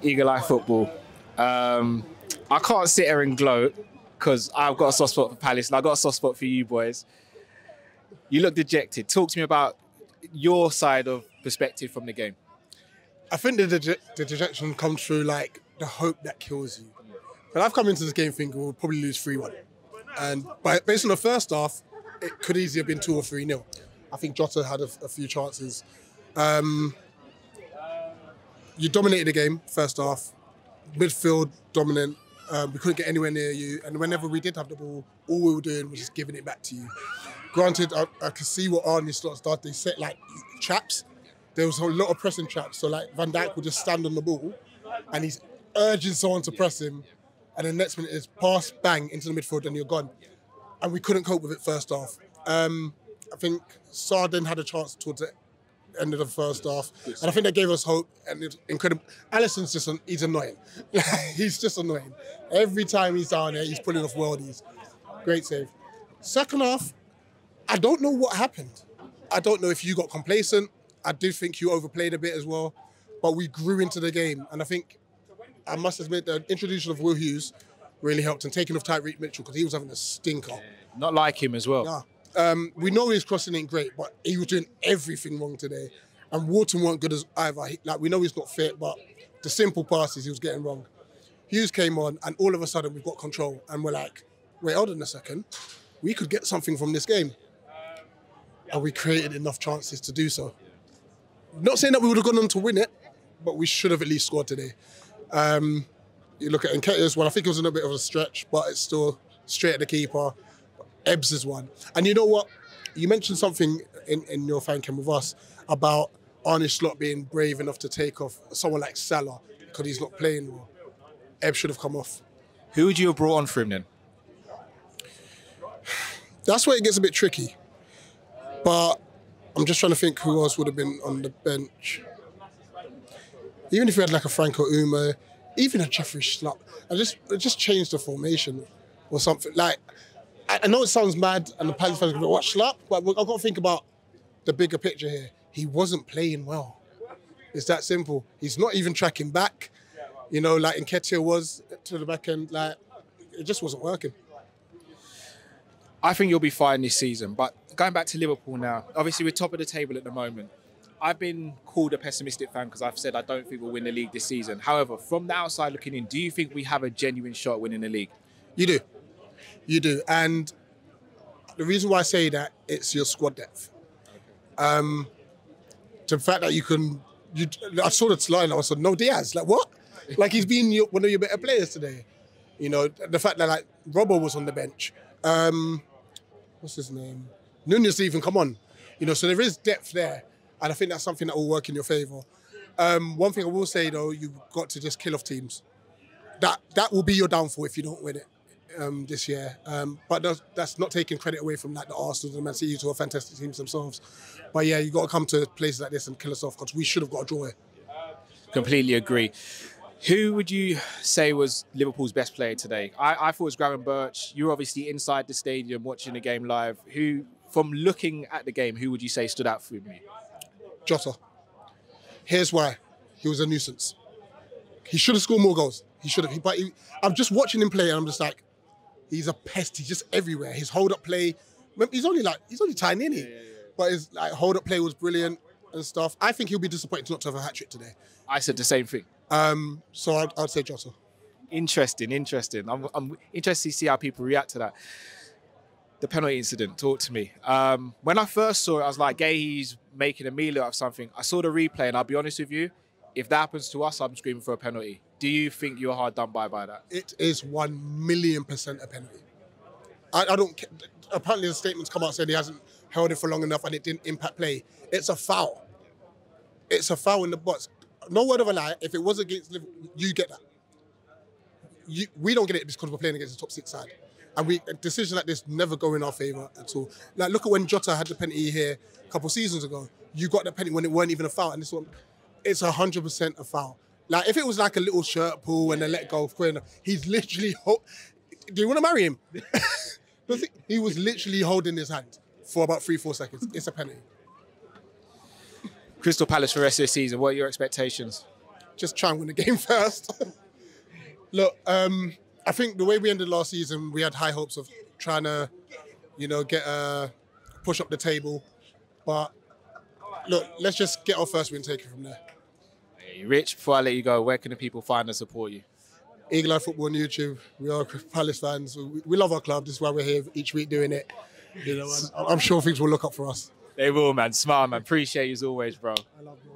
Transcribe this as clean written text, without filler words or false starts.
Eagle Eye Football. I can't sit here and gloat because I've got a soft spot for Palace and I've got a soft spot for you boys. You look dejected. Talk to me about your side of perspective from the game. I think the dejection comes through like the hope that kills you. But I've come into this game thinking we'll probably lose 3-1. And based on the first half, it could easily have been 2 or 3-0. I think Jota had a few chances. You dominated the game first half. Midfield dominant. We couldn't get anywhere near you. And whenever we did have the ball, all we were doing was just giving it back to you. Granted, I could see what Arne Slot started. They set like traps. There was a lot of pressing traps. So like Van Dijk would just stand on the ball and he's urging someone to press him. And then next minute is pass, bang, into the midfield and you're gone. And we couldn't cope with it first half. I think Sarden had a chance towards the end of the first half. And I think that gave us hope and it's incredible. Alisson's he's annoying. He's just annoying. Every time he's down there, he's pulling off worldies. Great save. Second half, I don't know what happened. I don't know if you got complacent. I do think you overplayed a bit as well. But we grew into the game. And I think, I must admit, the introduction of Will Hughes really helped and taking off Tyreek Mitchell because he was having a stinker. Not like him as well. Yeah. We know his crossing ain't great, but he was doing everything wrong today. And Wharton weren't good as either. We know he's not fit, but the simple passes he was getting wrong. Hughes came on, and all of a sudden we've got control. And we're like, wait, hold on a second. We could get something from this game. And we created enough chances to do so. Not saying that we would have gone on to win it, but we should have at least scored today. You look at Nketiah's one, I think it was in a bit of a stretch, but it's still straight at the keeper. Ebbs is one. And you know what? You mentioned something in your fan cam with us about Arne Slot being brave enough to take off someone like Salah because he's not playing well. Ebbs should have come off. Who would you have brought on for him then? That's where it gets a bit tricky. But I'm just trying to think who else would have been on the bench. Even if we had like a Franco Uma, even a Jeffrey Schlupp, just change the formation or something. Like, I know it sounds mad and the Palace fans are going to watch Schlupp, but I've got to think about the bigger picture here. He wasn't playing well. It's that simple. He's not even tracking back. You know, like Nketiah was to the back end. Like, it just wasn't working. I think you'll be fine this season, but going back to Liverpool now, obviously we're top of the table at the moment. I've been called a pessimistic fan because I've said I don't think we'll win the league this season. However, from the outside looking in, do you think we have a genuine shot at winning the league? You do. You do. And the reason why I say that, it's your squad depth. The fact that I saw the line, I said, no Diaz. Like, what? Like, he's been one of your better players today. You know, the fact that, like, Robbo was on the bench. What's his name? Nunez even come on. You know, so there is depth there. And I think that's something that will work in your favour. One thing I will say, though, you've got to just kill off teams. That will be your downfall if you don't win it this year. But that's not taking credit away from like the Arsenal and Man City, who are fantastic teams themselves. But yeah, you've got to come to places like this and kill us off because we should have got a draw here. Completely agree. Who would you say was Liverpool's best player today? I thought it was Graham Birch. You were obviously inside the stadium watching the game live. Who, from looking at the game, who would you say stood out for me? Jota. Here's why. He was a nuisance. He should have scored more goals. He should have. I'm just watching him play and I'm just like, he's a pest. He's just everywhere. His hold-up play, he's only tiny, isn't he? Yeah. But his like hold-up play was brilliant and stuff. I think he'll be disappointed not to have a hat-trick today. I said the same thing. So I'd say Jota. Interesting. I'm interested to see how people react to that. The penalty incident, talk to me. When I first saw it, I was like, Gay's making a meal out of something. I saw the replay and I'll be honest with you, if that happens to us, I'm screaming for a penalty. Do you think you're hard done by that? It is 1,000,000% a penalty. I don't care. Apparently the statements come out saying he hasn't held it for long enough and it didn't impact play. It's a foul. It's a foul in the box. No word of a lie, if it was against Liverpool, you get that. We don't get it because we're playing against the top 6 side. And a decision like this never go in our favour at all. Like, look at when Jota had the penalty here a couple of seasons ago. You got the penalty when it weren't even a foul. And this one, it's 100% a foul. Like, if it was like a little shirt pull and a let go of Quinn, he's literally... Do you want to marry him? He was literally holding his hand for about 3-4 seconds. It's a penalty. Crystal Palace for the rest of the season, what are your expectations? just try and win the game first. Look, I think the way we ended last season, we had high hopes of trying to, get push up the table. But look, let's just get our first win, take it from there. Hey, Rich, before I let you go, where can the people find and support you? Eagle Eye Football on YouTube. We are Palace fans. We love our club. This is why we're here each week doing it. And I'm sure things will look up for us. They will, man. Smart, man. Appreciate you as always, bro. I love you.